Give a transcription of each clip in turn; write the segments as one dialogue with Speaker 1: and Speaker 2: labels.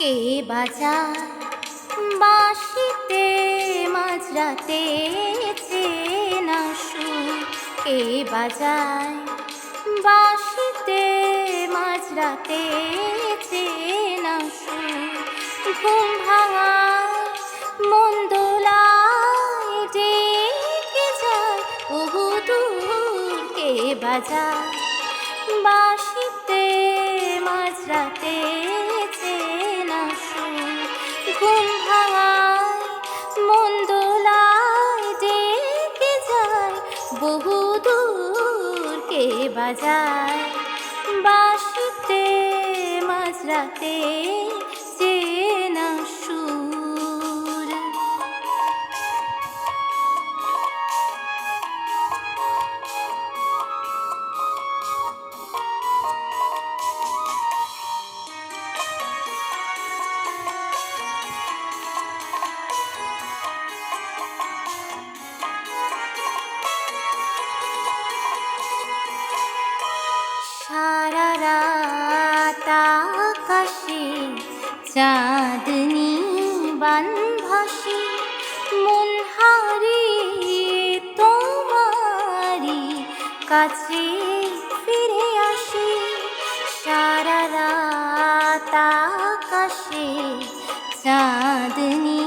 Speaker 1: কে বাজায় বাঁশিতে মাঝরাতে চেনা সুর? কে বাজায় বাঁশিতে মাঝরাতে চেনা সুর? ঘুম ভাঙা মন দোলায় ডেকে যায় বহুদূর। কে বাজায় বাঁশিতে মাঝরাতে চেনা সুর? ঘুম ভাঙায় মন দোলায় ডেকে যায় বহুদূর। কে বাজায় বাঁশিতে মাঝরাতে চেনা সুর? সারা রাত আকাশে চাঁদনি বান ভাসি, মন হারিয়ে তোমারি কাছে ফিরে আসি। সারা রাত আকাশে চাঁদনি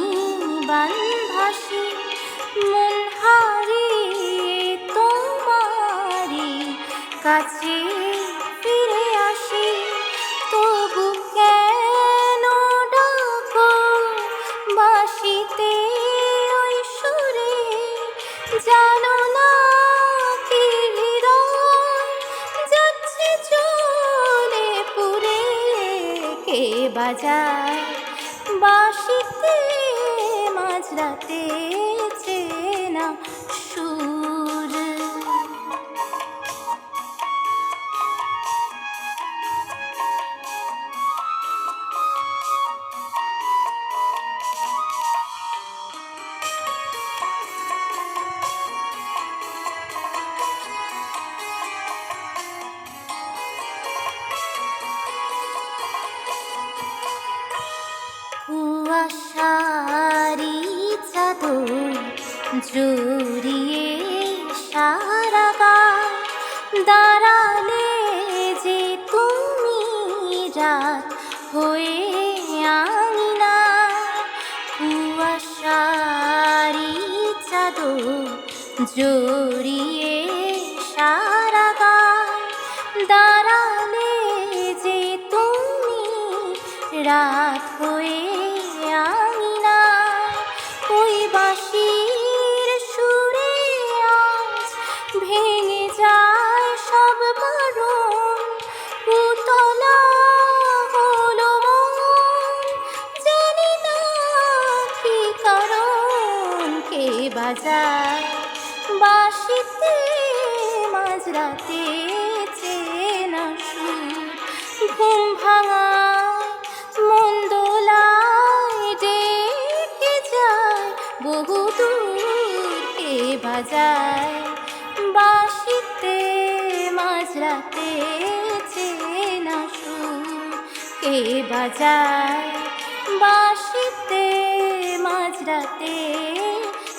Speaker 1: বান ভাসি, মন হারিয়ে তোমারি কাছে ফিরে আসি। তবু কেন ডাকো বাঁশিতে ওই সুরে? জানো না কি হৃদয় যাচ্ছে চলে পুরে? কে বাজায় বাঁশিতে মাঝরাতে চেনা সুর? কুয়াশারি চাদর জড়িয়ে সারা গায় দাঁড়ালে যে তুমি রাত হয়ে আঙিনায়। কুয়াশারি চাদর জড়িয়ে সারা গায় দাঁড়ালে যে তুমি রাত হয়ে আঙিনায়। ওই বাঁশির সুরে আজ ভেঙে যায় সব বারণ, উতলা হলো মন জানি না কি কারণ। কে বাজায় বাঁশিতে মাঝরাতে চেনা সুর? ঘুম ভাঙায় মন দোলায় ডেকে যায় বহুদূর। কে বাজায় বাঁশিতে মাঝরাতে চেনা সুর? কে বাজায় বাঁশিতে মাঝরাতে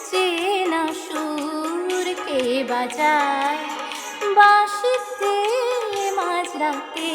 Speaker 1: চেনা সুর? কে বাজায় বাঁশিতে মাঝরাতে